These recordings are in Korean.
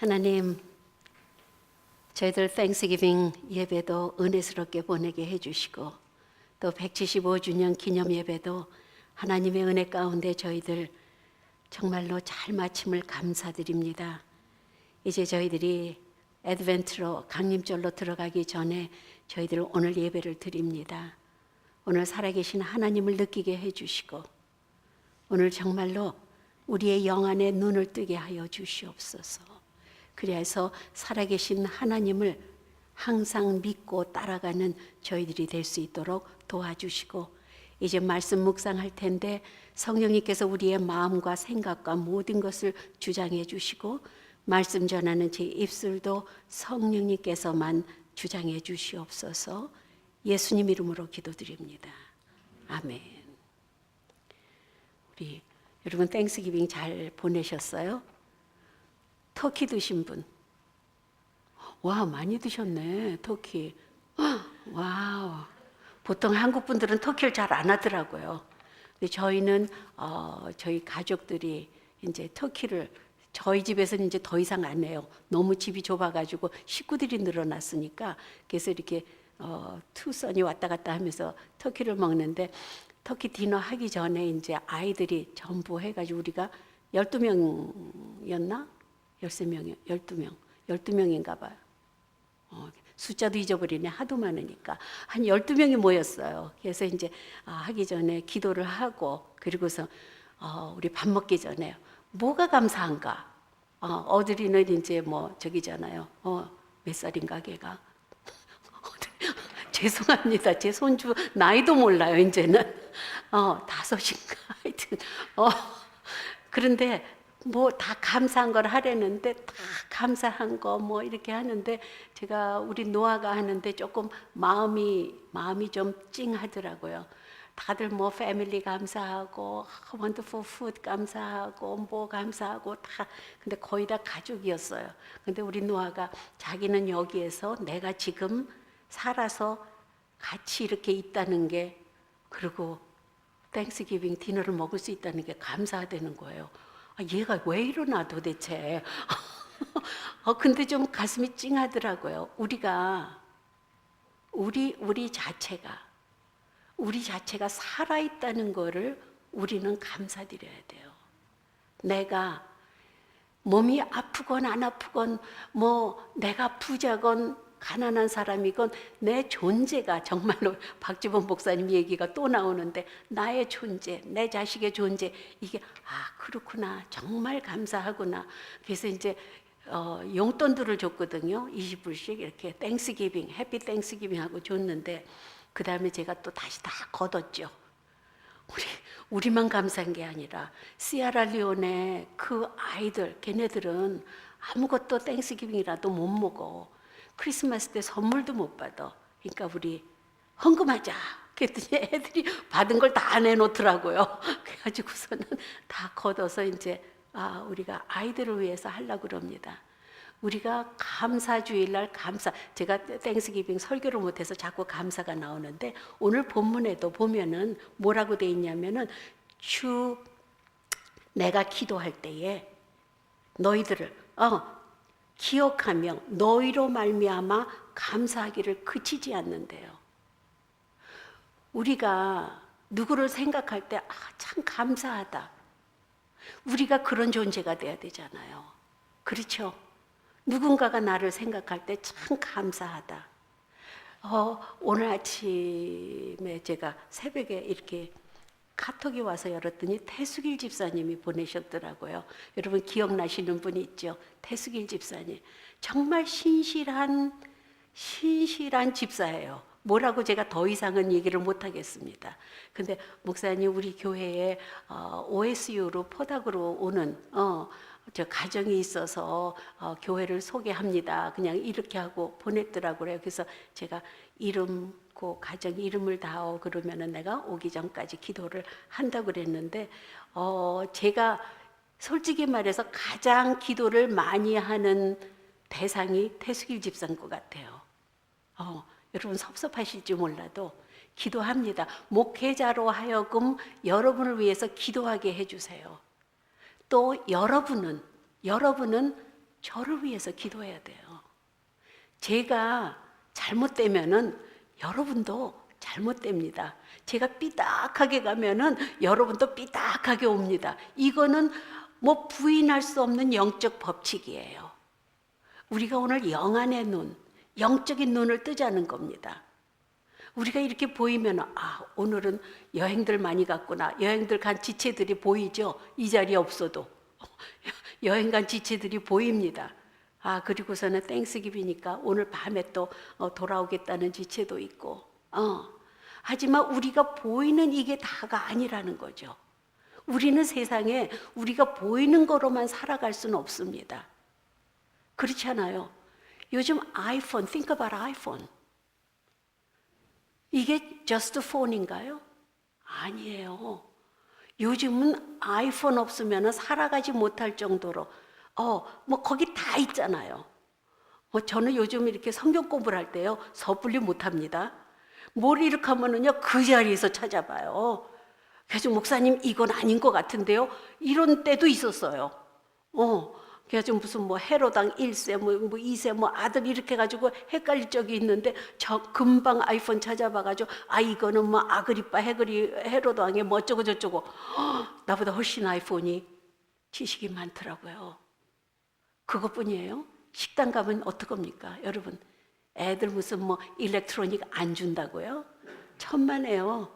하나님, 저희들 땡스기빙 예배도 은혜스럽게 보내게 해주시고 또 175주년 기념 예배도 하나님의 은혜 가운데 저희들 정말로 잘 마침을 감사드립니다. 이제 저희들이 애드벤트로 강림절로 들어가기 전에 저희들 오늘 예배를 드립니다. 오늘 살아계신 하나님을 느끼게 해주시고 오늘 정말로 우리의 영안의 눈을 뜨게 하여 주시옵소서. 그래서 살아계신 하나님을 항상 믿고 따라가는 저희들이 될 수 있도록 도와주시고 이제 말씀 묵상할 텐데 성령님께서 우리의 마음과 생각과 모든 것을 주장해 주시고 말씀 전하는 제 입술도 성령님께서만 주장해 주시옵소서. 예수님 이름으로 기도드립니다. 아멘. 우리 여러분 땡스기빙 잘 보내셨어요? 터키 드신 분? 와, 많이 드셨네, 터키. 와우. 보통 한국 분들은 터키를 잘 안 하더라고요. 근데 저희는 저희 가족들이 이제 터키를 저희 집에서는 이제 더 이상 안 해요. 너무 집이 좁아가지고 식구들이 늘어났으니까 그래서 이렇게 투선이 왔다 갔다 하면서 터키를 먹는데 터키 디너 하기 전에 이제 아이들이 전부 해가지고 우리가 12명이었나? 13명이요. 12명인가 봐요. 숫자도 잊어버리네. 하도 많으니까. 한 12명이 모였어요. 그래서 이제 하기 전에 기도를 하고 그리고서 우리 밥 먹기 전에 뭐가 감사한가? 어들이는 이제 뭐 저기잖아요. 몇 살인가 걔가? 죄송합니다. 제 손주 나이도 몰라요. 이제는 5인가 하여튼 그런데 뭐 다 감사한 걸 하려는데 다 감사한 거 뭐 이렇게 하는데 제가 우리 노아가 하는데 조금 마음이 좀 찡하더라고요. 다들 뭐 패밀리 감사하고 원더풀 푸드 감사하고 뭐 감사하고 다 근데 거의 다 가족이었어요. 근데 우리 노아가 자기는 여기에서 내가 지금 살아서 같이 이렇게 있다는 게 그리고 땡스기빙 디너를 먹을 수 있다는 게 감사하다는 거예요. 얘가 왜 이러나 도대체. 근데 좀 가슴이 찡하더라고요. 우리 자체가 살아있다는 거를 우리는 감사드려야 돼요. 내가 몸이 아프건 안 아프건 뭐 내가 부자건 가난한 사람이건 내 존재가 정말로 박지범 목사님 얘기가 또 나오는데 나의 존재, 내 자식의 존재 이게 그렇구나 정말 감사하구나. 그래서 이제 용돈들을 줬거든요. 20불씩 이렇게 땡스기빙, 해피 땡스기빙 하고 줬는데 그 다음에 제가 또 다시 다 걷었죠. 우리만 감사한 게 아니라 시에라리온의 그 아이들 걔네들은 아무것도 땡스기빙이라도 못 먹어. 크리스마스 때 선물도 못 받아. 그러니까 우리 헌금하자. 그랬더니 애들이 받은 걸 다 내놓더라고요. 그래가지고서는 다 걷어서 이제 우리가 아이들을 위해서 하려고 그럽니다. 우리가 감사주일날 제가 땡스기빙 설교를 못해서 자꾸 감사가 나오는데 오늘 본문에도 보면은 뭐라고 돼 있냐면은 내가 기도할 때에 너희들을 기억하며 너희로 말미암아 감사하기를 그치지 않는데요. 우리가 누구를 생각할 때 참 감사하다. 우리가 그런 존재가 돼야 되잖아요. 그렇죠? 누군가가 나를 생각할 때 참 감사하다. 오늘 아침에 제가 새벽에 이렇게 카톡이 와서 열었더니 태수길 집사님이 보내셨더라고요. 여러분 기억나시는 분이 있죠? 태수길 집사님. 정말 신실한 집사예요. 뭐라고 제가 더 이상은 얘기를 못 하겠습니다. 근데 목사님 우리 교회에 OSU로 포닥으로 오는 저 가정이 있어서 교회를 소개합니다. 그냥 이렇게 하고 보냈더라고요. 그래서 제가 가정 이름을 다오 그러면은 내가 오기 전까지 기도를 한다고 그랬는데 제가 솔직히 말해서 가장 기도를 많이 하는 대상이 태수길 집사인 것 같아요. 여러분 섭섭하실지 몰라도 기도합니다. 목회자로 하여금 여러분을 위해서 기도하게 해주세요. 또 여러분은 저를 위해서 기도해야 돼요. 제가 잘못되면은 여러분도 잘못됩니다. 제가 삐딱하게 가면은 여러분도 삐딱하게 옵니다. 이거는 뭐 부인할 수 없는 영적 법칙이에요. 우리가 오늘 영안의 눈, 영적인 눈을 뜨자는 겁니다. 우리가 이렇게 보이면 오늘은 여행들 많이 갔구나. 여행들 간 지체들이 보이죠. 이 자리에 없어도 여행 간 지체들이 보입니다. 그리고서는 땡스기비니까 오늘 밤에 또 돌아오겠다는 지체도 있고. 하지만 우리가 보이는 이게 다가 아니라는 거죠. 우리는 세상에 우리가 보이는 거로만 살아갈 수는 없습니다. 그렇지 않아요? 요즘 아이폰, think about iPhone. 이게 just phone인가요? 아니에요. 요즘은 아이폰 없으면 살아가지 못할 정도로 뭐 거기 다 있잖아요. 저는 요즘 이렇게 성경 공부를 할 때요 섣불리 못합니다. 뭘 이렇게 하면은요 그 자리에서 찾아봐요. 그래서 목사님 이건 아닌 것 같은데요. 이런 때도 있었어요. 그래서 무슨 뭐 헤로당 1세 뭐 2세 뭐 아들 이렇게 가지고 헷갈릴 적이 있는데 저 금방 아이폰 찾아봐가지고 이거는 뭐 아그리빠 헤로당의 뭐 어쩌고 저쩌고 나보다 훨씬 아이폰이 지식이 많더라고요. 그것뿐이에요. 식당 가면 어떡합니까 여러분? 애들 무슨 뭐 일렉트로닉 안 준다고요? 천만에요.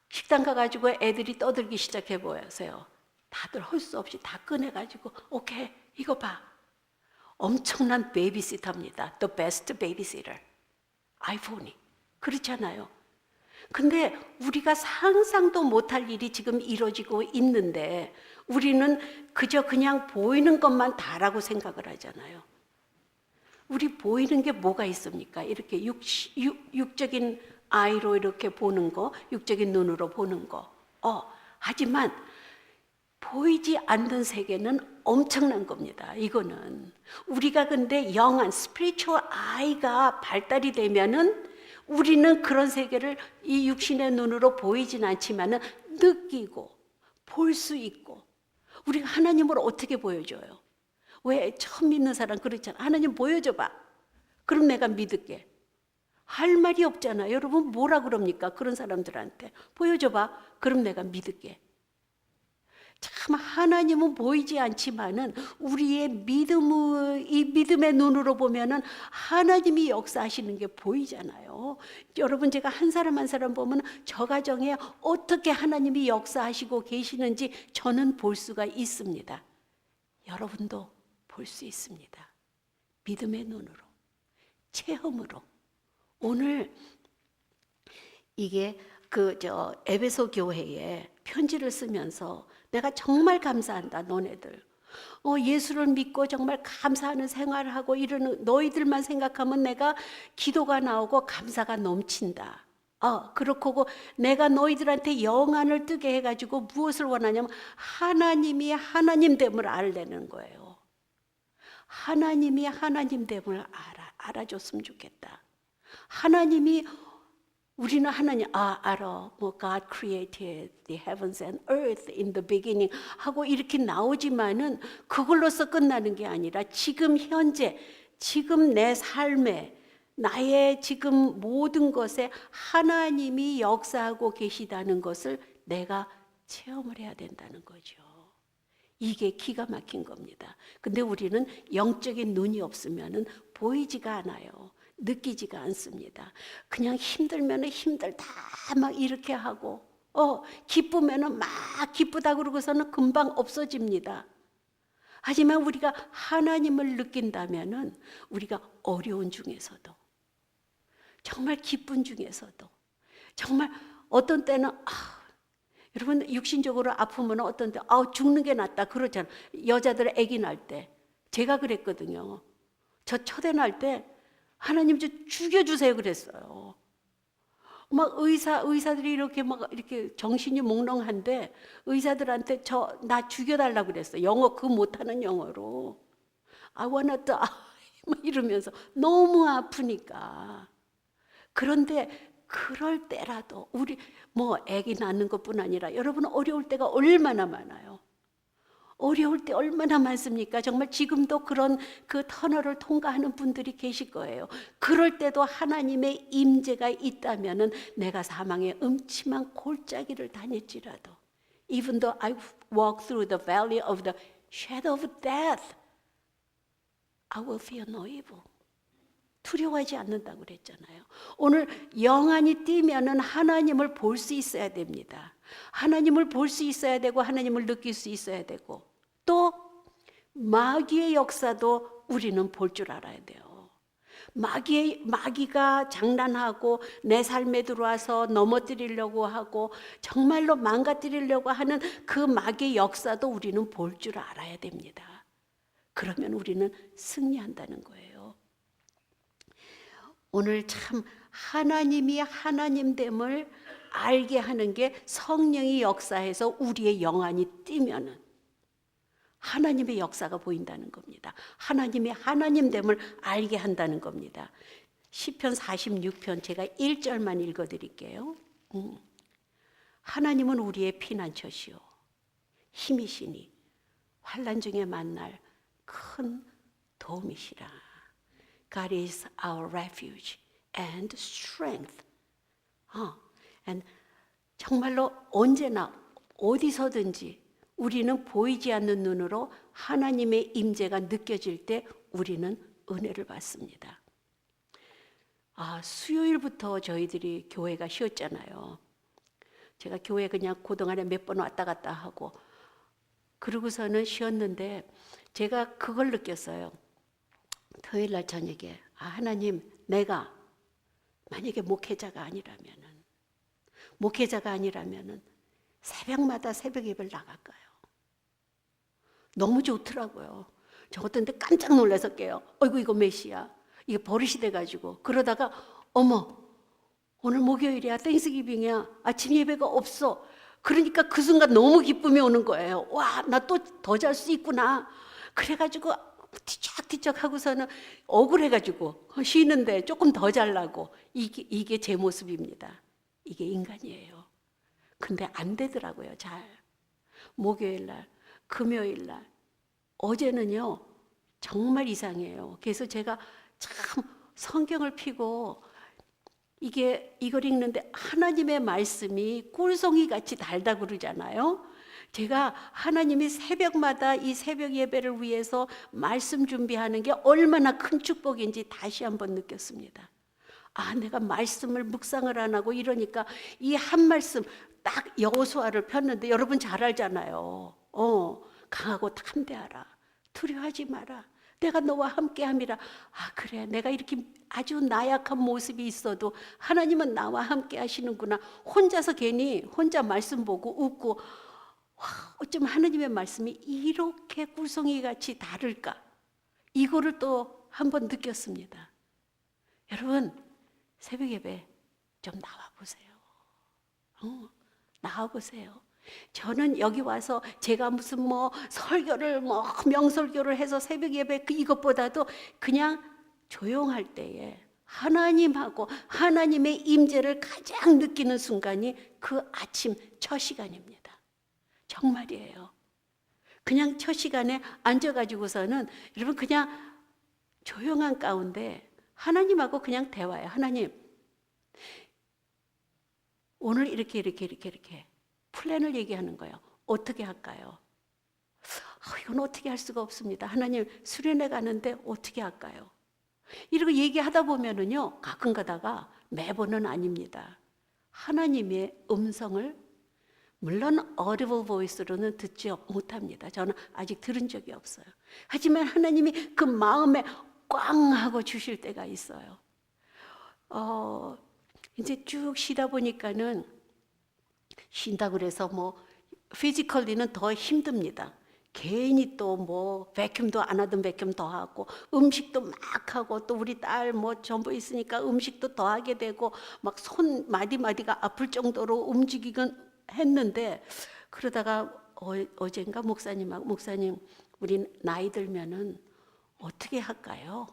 식당 가가지고 애들이 떠들기 시작해 보세요. 다들 할 수 없이 다 꺼내가지고 오케이 이거 봐. 엄청난 베이비시터입니다. The best babysitter. 아이폰이. 그렇잖아요. 근데 우리가 상상도 못할 일이 지금 이루어지고 있는데 우리는 그저 그냥 보이는 것만 다라고 생각을 하잖아요. 우리 보이는 게 뭐가 있습니까? 이렇게 육적인 아이로 이렇게 보는 거, 육적인 눈으로 보는 거. 하지만 보이지 않는 세계는 엄청난 겁니다. 이거는 우리가 근데 영안, spiritual eye가 발달이 되면은 우리는 그런 세계를 이 육신의 눈으로 보이진 않지만은 느끼고 볼 수 있고 우리가 하나님을 어떻게 보여줘요? 왜 처음 믿는 사람 그렇잖아. 하나님 보여줘봐. 그럼 내가 믿을게. 할 말이 없잖아. 여러분 뭐라 그럽니까? 그런 사람들한테 보여줘봐. 그럼 내가 믿을게. 참 하나님은 보이지 않지만은 우리의 이 믿음의 눈으로 보면은 하나님이 역사하시는 게 보이잖아요. 여러분 제가 한 사람 한 사람 보면 저 가정에 어떻게 하나님이 역사하시고 계시는지 저는 볼 수가 있습니다. 여러분도 볼 수 있습니다. 믿음의 눈으로, 체험으로. 오늘 이게 에베소 교회에 편지를 쓰면서 내가 정말 감사한다 너네들. 예수를 믿고 정말 감사하는 생활을 하고 이러는 너희들만 생각하면 내가 기도가 나오고 감사가 넘친다. 그렇고 내가 너희들한테 영안을 뜨게 해가지고 무엇을 원하냐면 하나님이 하나님됨을 알려는 거예요. 하나님이 하나님됨을 알아줬으면 좋겠다. 하나님이 우리는 하나님 알아. 뭐 God created the heavens and earth in the beginning 하고 이렇게 나오지만은 그걸로서 끝나는 게 아니라 지금 현재 지금 내 삶에 나의 지금 모든 것에 하나님이 역사하고 계시다는 것을 내가 체험을 해야 된다는 거죠. 이게 기가 막힌 겁니다. 근데 우리는 영적인 눈이 없으면은 보이지가 않아요. 느끼지가 않습니다. 그냥 힘들면은 힘들다 막 이렇게 하고 기쁘면은 막 기쁘다 그러고서는 금방 없어집니다. 하지만 우리가 하나님을 느낀다면은 우리가 어려운 중에서도 정말 기쁜 중에서도 정말 어떤 때는 여러분 육신적으로 아프면 어떤 때 죽는 게 낫다 그러잖아요. 여자들 아기 날 때 제가 그랬거든요. 저 첫애 날 때 하나님 좀 죽여주세요 그랬어요. 막 의사들이 이렇게 정신이 몽롱한데 의사들한테 나 죽여달라고 그랬어요. 영어 그 못하는 영어로 I wanna die 막 이러면서 너무 아프니까. 그런데 그럴 때라도 우리 아기 낳는 것뿐 아니라 여러분 어려울 때가 얼마나 많아요. 어려울 때 얼마나 많습니까? 정말 지금도 그런 그 터널을 통과하는 분들이 계실 거예요. 그럴 때도 하나님의 임재가 있다면은 내가 사망의 음침한 골짜기를 다닐지라도 Even though I walk through the valley of the shadow of death, I will fear no evil. 두려워하지 않는다고 그랬잖아요. 오늘 영안이 뛰면은 하나님을 볼 수 있어야 됩니다. 하나님을 볼 수 있어야 되고 하나님을 느낄 수 있어야 되고 또 마귀의 역사도 우리는 볼 줄 알아야 돼요. 마귀가 장난하고 내 삶에 들어와서 넘어뜨리려고 하고 정말로 망가뜨리려고 하는 그 마귀의 역사도 우리는 볼 줄 알아야 됩니다. 그러면 우리는 승리한다는 거예요. 오늘 참 하나님이 하나님됨을 알게 하는 게 성령이 역사해서 우리의 영안이 뛰면은 하나님의 역사가 보인다는 겁니다. 하나님이 하나님됨을 알게 한다는 겁니다. 시편 46편 제가 1절만 읽어드릴게요. 하나님은 우리의 피난처시오 힘이시니 환난 중에 만날 큰 도움이시라. God is our refuge and strength. And 정말로 언제나 어디서든지 우리는 보이지 않는 눈으로 하나님의 임재가 느껴질 때 우리는 은혜를 받습니다. 수요일부터 저희들이 교회가 쉬었잖아요. 제가 교회 그냥 그동안에 몇 번 왔다 갔다 하고 그러고서는 쉬었는데 제가 그걸 느꼈어요. 토요일 날 저녁에 하나님 내가 만약에 목회자가 아니라면은 새벽마다 새벽 예배를 나갈까요? 너무 좋더라고요. 저 어떤 데 깜짝 놀라서 깨요. 어이구 이거 몇 시야? 이게 버릇이 돼가지고 그러다가 어머 오늘 목요일이야 땡스기빙이야 아침 예배가 없어. 그러니까 그 순간 너무 기쁨이 오는 거예요. 와, 나 또 더 잘 수 있구나. 그래가지고 뒤척뒤척 하고서는 억울해가지고 쉬는데 조금 더 잘나고 이게 제 모습입니다. 이게 인간이에요. 근데 안 되더라고요. 잘. 목요일 날, 금요일 날, 어제는요 정말 이상해요. 그래서 제가 참 성경을 펴고 이걸 읽는데 하나님의 말씀이 꿀송이 같이 달다 그러잖아요. 제가 하나님이 새벽마다 이 새벽 예배를 위해서 말씀 준비하는 게 얼마나 큰 축복인지 다시 한번 느꼈습니다. 내가 말씀을 묵상을 안 하고 이러니까 이 한 말씀 딱 여호수아를 폈는데 여러분 잘 알잖아요. 강하고 담대하라. 두려워하지 마라. 내가 너와 함께함이라. 그래 내가 이렇게 아주 나약한 모습이 있어도 하나님은 나와 함께 하시는구나. 혼자서 괜히 혼자 말씀 보고 웃고 어쩜 하나님의 말씀이 이렇게 꿀송이같이 다를까. 이거를 또 한번 느꼈습니다. 여러분 새벽 예배 좀 나와보세요. 나와보세요. 저는 여기 와서 제가 무슨 설교를 명설교를 해서 새벽 예배 이것보다도 그냥 조용할 때에 하나님하고 하나님의 임재를 가장 느끼는 순간이 그 아침 첫 시간입니다. 정말이에요. 그냥 첫 시간에 앉아가지고서는 여러분 그냥 조용한 가운데 하나님하고 그냥 대화해요. 하나님 오늘 이렇게 플랜을 얘기하는 거예요. 어떻게 할까요? 이건 어떻게 할 수가 없습니다. 하나님 수련회 가는데 어떻게 할까요? 이러고 얘기하다 보면은요 가끔 가다가 매번은 아닙니다. 하나님의 음성을 물론 audible voice로는 듣지 못합니다. 저는 아직 들은 적이 없어요. 하지만 하나님이 그 마음에 꽝 하고 주실 때가 있어요. 이제 쭉 쉬다 보니까는 쉰다 그래서 피지컬리는 더 힘듭니다. 괜히 또 베큐um도 안 하던 베큐um 더 하고 음식도 막 하고 또 우리 딸 전부 있으니까 음식도 더 하게 되고 막 손 마디마디가 아플 정도로 움직이긴 했는데 그러다가 어젠가 목사님하고 목사님 우리 나이 들면은 어떻게 할까요?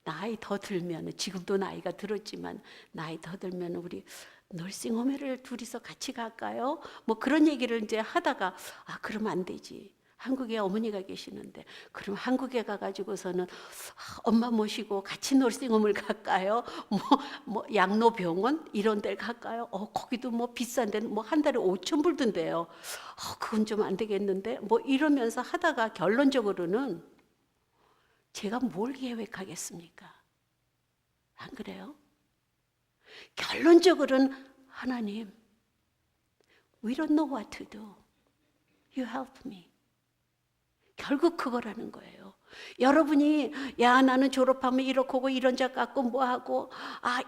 나이 더 들면 지금도 나이가 들었지만 나이 더 들면 우리 널싱홈에를 둘이서 같이 갈까요? 뭐 그런 얘기를 이제 하다가 그러면 안 되지. 한국에 어머니가 계시는데 그럼 한국에 가가지고서는 엄마 모시고 같이 널싱홈을 갈까요? 뭐 양로병원 이런 데를 갈까요? 거기도 뭐 비싼 데는 뭐 한 달에 5천 불 든대요. 그건 좀 안 되겠는데 뭐 이러면서 하다가 결론적으로는 제가 뭘 계획하겠습니까? 안 그래요? 결론적으로는 하나님, we don't know what to do. You help me. 결국 그거라는 거예요. 여러분이 나는 졸업하면 이렇고 이런 자 갖고 뭐하고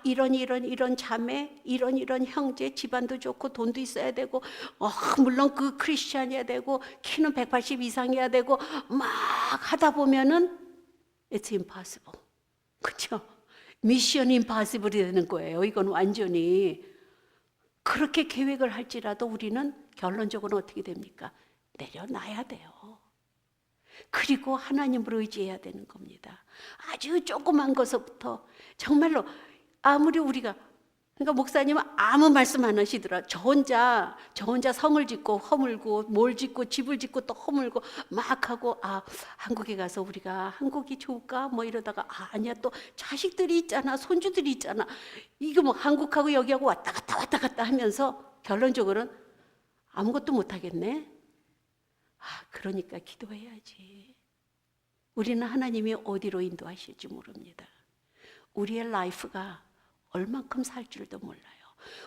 이런 자매 이런 형제 집안도 좋고 돈도 있어야 되고 물론 그 크리스찬이어야 되고 키는 180 이상이어야 되고 막 하다 보면은 it's impossible. 그렇죠? 미션 임파서블이 되는 거예요. 이건 완전히. 그렇게 계획을 할지라도 우리는 결론적으로 어떻게 됩니까? 내려놔야 돼요. 그리고 하나님을 의지해야 되는 겁니다. 아주 조그만 것부터 정말로 아무리 우리가 그러니까 목사님은 아무 말씀 안 하시더라. 저 혼자 성을 짓고 허물고 뭘 짓고 집을 짓고 또 허물고 막 하고 한국에 가서 우리가 한국이 좋을까 뭐 이러다가 아니야 또 자식들이 있잖아 손주들이 있잖아 이거 뭐 한국하고 여기하고 왔다 갔다 하면서 결론적으로는 아무것도 못 하겠네. 그러니까 기도해야지. 우리는 하나님이 어디로 인도하실지 모릅니다. 우리의 라이프가 얼만큼 살 줄도 몰라요.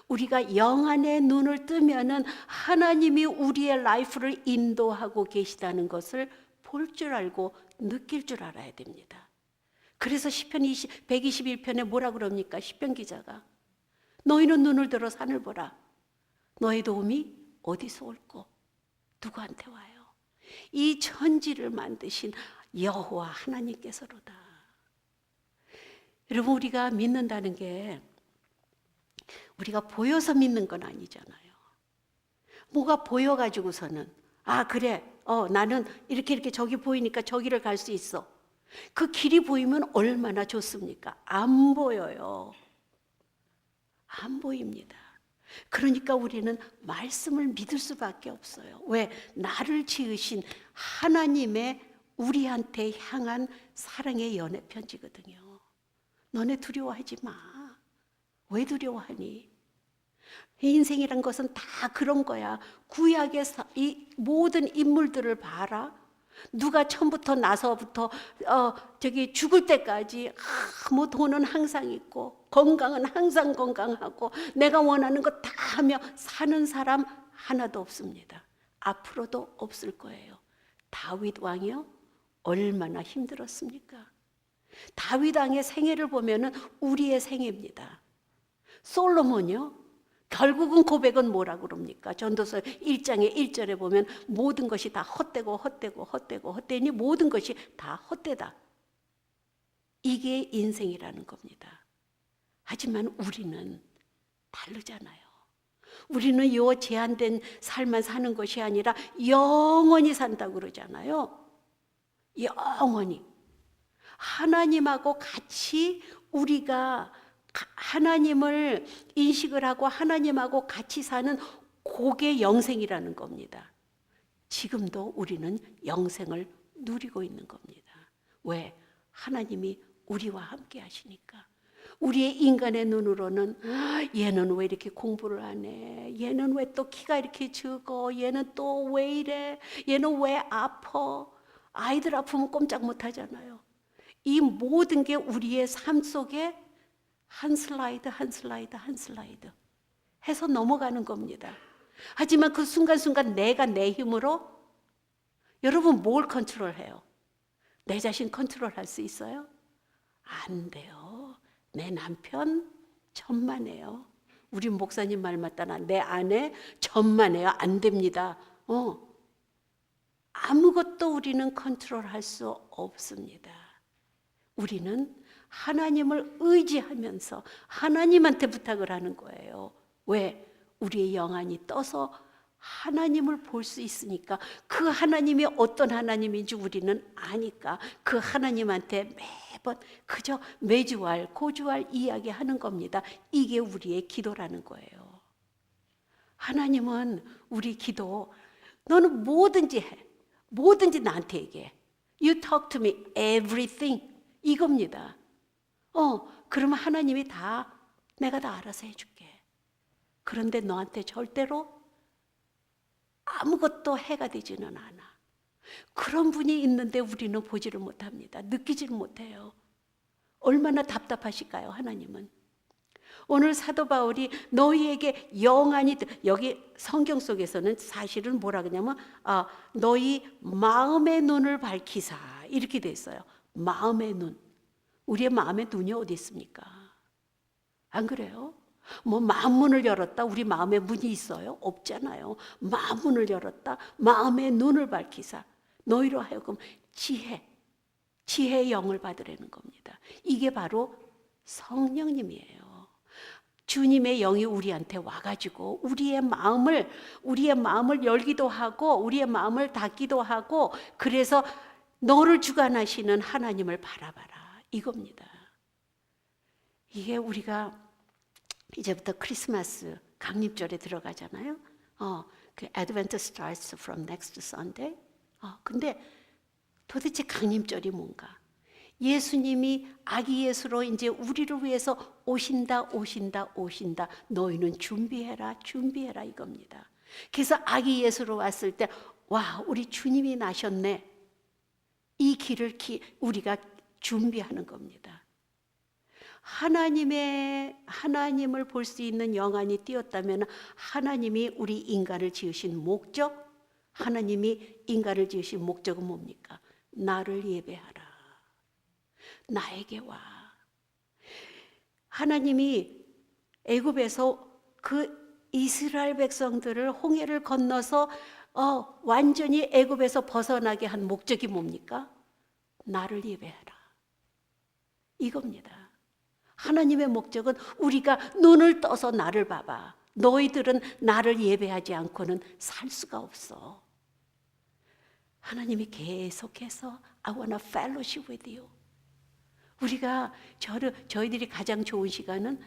우리가 영안의 눈을 뜨면은 하나님이 우리의 라이프를 인도하고 계시다는 것을 볼 줄 알고 느낄 줄 알아야 됩니다. 그래서 시편 121편에 뭐라 그럽니까? 시편 기자가 너희는 눈을 들어 산을 보라. 너의 도움이 어디서 올꼬? 누구한테 와요? 이 천지를 만드신 여호와 하나님께서로다. 여러분 우리가 믿는다는 게 우리가 보여서 믿는 건 아니잖아요. 뭐가 보여가지고서는 그래 나는 이렇게 저기 보이니까 저기를 갈 수 있어. 그 길이 보이면 얼마나 좋습니까? 안 보여요. 안 보입니다. 그러니까 우리는 말씀을 믿을 수밖에 없어요. 왜? 나를 지으신 하나님의 우리한테 향한 사랑의 연애 편지거든요. 너네 두려워하지 마. 왜 두려워하니? 인생이란 것은 다 그런 거야. 구약의 이 모든 인물들을 봐라. 누가 처음부터 나서부터 죽을 때까지 뭐 돈은 항상 있고 건강은 항상 건강하고 내가 원하는 거 다 하며 사는 사람 하나도 없습니다. 앞으로도 없을 거예요. 다윗 왕이요? 얼마나 힘들었습니까? 다윗 왕의 생애를 보면은 우리의 생애입니다. 솔로몬이요? 결국은 고백은 뭐라 그럽니까? 전도서 1장의 1절에 보면 모든 것이 다 헛되니 모든 것이 다 헛되다. 이게 인생이라는 겁니다. 하지만 우리는 다르잖아요. 우리는 요 제한된 삶만 사는 것이 아니라 영원히 산다고 그러잖아요. 영원히. 하나님하고 같이 우리가 하나님을 인식을 하고 하나님하고 같이 사는 그게 영생이라는 겁니다. 지금도 우리는 영생을 누리고 있는 겁니다. 왜? 하나님이 우리와 함께 하시니까. 우리의 인간의 눈으로는 얘는 왜 이렇게 공부를 안 해? 얘는 왜 또 키가 이렇게 적어? 얘는 또 왜 이래? 얘는 왜 아파? 아이들 아프면 꼼짝 못 하잖아요. 이 모든 게 우리의 삶 속에 한 슬라이드 해서 넘어가는 겁니다. 하지만 그 순간순간 내가 내 힘으로 여러분 뭘 컨트롤해요? 내 자신 컨트롤할 수 있어요? 안 돼요. 내 남편 천만해요. 우리 목사님 말 맞다나 내 아내 천만해요. 안 됩니다. 아무것도 우리는 컨트롤할 수 없습니다. 우리는 하나님을 의지하면서 하나님한테 부탁을 하는 거예요. 왜? 우리의 영안이 떠서 하나님을 볼 수 있으니까 그 하나님이 어떤 하나님인지 우리는 아니까 그 하나님한테 매번 그저 매주알 고주알 이야기하는 겁니다. 이게 우리의 기도라는 거예요. 하나님은 우리 기도, 너는 뭐든지 해. 뭐든지 나한테 얘기해. You talk to me everything. 이겁니다. 그러면 하나님이 내가 다 알아서 해줄게. 그런데 너한테 절대로 아무것도 해가 되지는 않아. 그런 분이 있는데 우리는 보지를 못합니다. 느끼지를 못해요. 얼마나 답답하실까요, 하나님은? 오늘 사도 바울이 너희에게 영안이, 여기 성경 속에서는 사실은 뭐라 그러냐면 너희 마음의 눈을 밝히사 이렇게 돼 있어요. 마음의 눈. 우리의 마음의 눈이 어디 있습니까? 안 그래요? 뭐 마음문을 열었다 우리 마음에 문이 있어요? 없잖아요. 마음문을 열었다 마음의 눈을 밝히사 너희로 하여금 지혜의 영을 받으라는 겁니다. 이게 바로 성령님이에요. 주님의 영이 우리한테 와가지고 우리의 마음을 열기도 하고 우리의 마음을 닫기도 하고, 그래서 너를 주관하시는 하나님을 바라봐라 이겁니다. 이게 우리가 이제부터 크리스마스 강림절에 들어가잖아요. 그 Advent starts from next Sunday. 근데 도대체 강림절이 뭔가? 예수님이 아기 예수로 이제 우리를 위해서 오신다. 너희는 준비해라 이겁니다. 그래서 아기 예수로 왔을 때, 와, 우리 주님이 나셨네. 이 길을 우리가 준비하는 겁니다. 하나님을 볼 수 있는 영안이 띄었다면 하나님이 우리 인간을 지으신 목적, 하나님이 인간을 지으신 목적은 뭡니까? 나를 예배하라. 나에게 와. 하나님이 애굽에서 그 이스라엘 백성들을 홍해를 건너서 완전히 애굽에서 벗어나게 한 목적이 뭡니까? 나를 예배하라. 이겁니다. 하나님의 목적은 우리가 눈을 떠서 나를 봐봐. 너희들은 나를 예배하지 않고는 살 수가 없어. 하나님이 계속해서 I want a fellowship with you. 우리가 저희들이 가장 좋은 시간은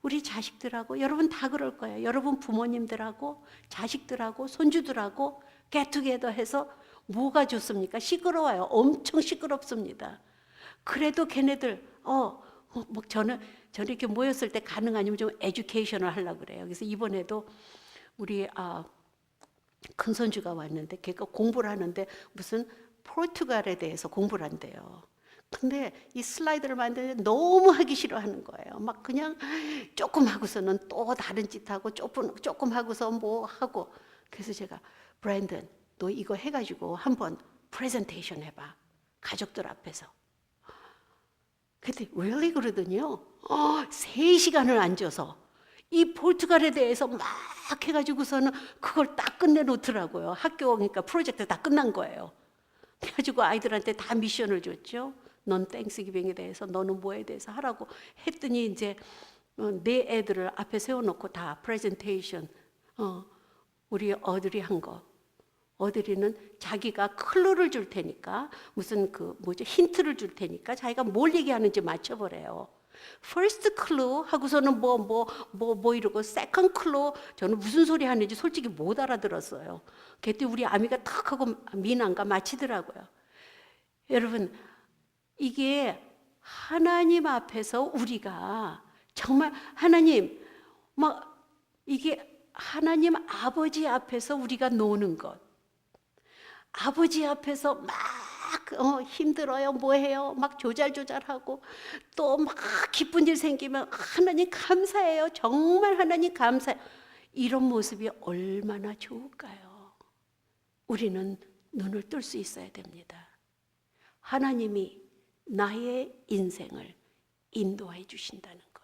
우리 자식들하고, 여러분 다 그럴 거예요. 여러분 부모님들하고 자식들하고 손주들하고 get-together 해서 뭐가 좋습니까? 시끄러워요. 엄청 시끄럽습니다. 그래도 걔네들 저는 이렇게 모였을 때 가능하면 좀 에듀케이션을 하려고 그래요. 그래서 이번에도 우리 큰 손주가 왔는데 걔가 공부를 하는데 무슨 포르투갈에 대해서 공부를 한대요. 근데 이 슬라이드를 만드는데 너무 하기 싫어하는 거예요. 막 그냥 조금 하고서는 또 다른 짓 하고 조금 하고서 뭐 하고. 그래서 제가 브랜든, 너 이거 해가지고 한번 프레젠테이션 해봐. 가족들 앞에서. 근데 really 그러더니요. 3시간을 앉아서 이 포르투갈에 대해서 막 해가지고서는 그걸 딱 끝내놓더라고요. 학교 그러니까 프로젝트 다 끝난 거예요. 그래가지고 아이들한테 다 미션을 줬죠. 넌 땡스기빙에 대해서, 너는 뭐에 대해서 하라고 했더니 이제 내 애들을 앞에 세워놓고 다 프레젠테이션, 우리 어들이 한 거. 어들이는 자기가 클루를 줄 테니까, 무슨 힌트를 줄 테니까 자기가 뭘 얘기하는지 맞춰보래요. First clue 하고서는 뭐 이러고 second clue, 저는 무슨 소리 하는지 솔직히 못 알아들었어요. 그때 우리 아미가 탁 하고 미난가 마치더라고요. 여러분, 이게 하나님 앞에서 우리가 정말 이게 하나님 아버지 앞에서 우리가 노는 것, 아버지 앞에서 막 힘들어요, 뭐해요, 막 조잘조잘하고 또 막 기쁜 일 생기면 하나님 감사해요, 정말 하나님 감사해요. 이런 모습이 얼마나 좋을까요? 우리는 눈을 뜰 수 있어야 됩니다. 하나님이 나의 인생을 인도해 주신다는 것.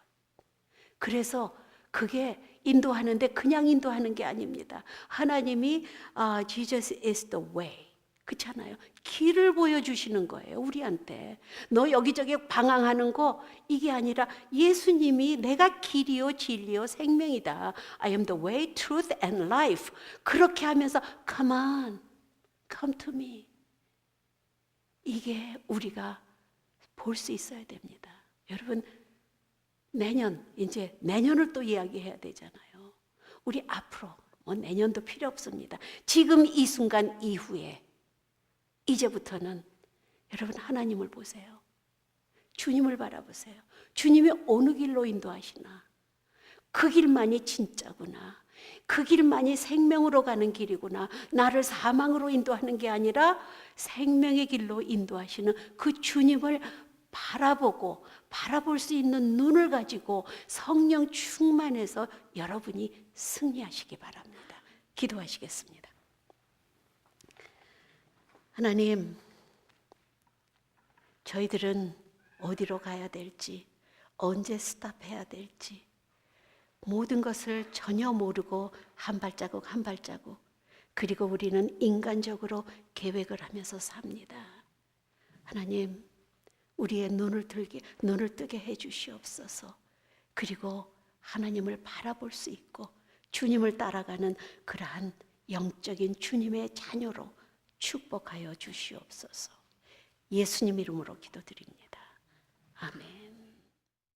그래서 그게 인도하는데 그냥 인도하는 게 아닙니다. 하나님이 Jesus is the way. 그렇잖아요. 길을 보여주시는 거예요. 우리한테. 너 여기저기 방황하는 거 이게 아니라 예수님이 내가 길이요 진리요 생명이다. I am the way, truth and life. 그렇게 하면서 come on, come to me. 이게 우리가 볼 수 있어야 됩니다. 여러분, 이제 내년을 또 이야기해야 되잖아요. 우리 앞으로 뭐 내년도 필요 없습니다. 지금 이 순간 이후에 이제부터는 여러분 하나님을 보세요. 주님을 바라보세요. 주님이 어느 길로 인도하시나? 그 길만이 진짜구나. 그 길만이 생명으로 가는 길이구나. 나를 사망으로 인도하는 게 아니라 생명의 길로 인도하시는 그 주님을 바라보고 바라볼 수 있는 눈을 가지고 성령 충만해서 여러분이 승리하시기 바랍니다. 기도하시겠습니다. 하나님, 저희들은 어디로 가야 될지, 언제 스탑해야 될지 모든 것을 전혀 모르고 한 발자국 한 발자국, 그리고 우리는 인간적으로 계획을 하면서 삽니다. 하나님, 우리의 눈을 뜨게 해 주시옵소서. 그리고 하나님을 바라볼 수 있고 주님을 따라가는 그러한 영적인 주님의 자녀로 축복하여 주시옵소서. 예수님 이름으로 기도드립니다.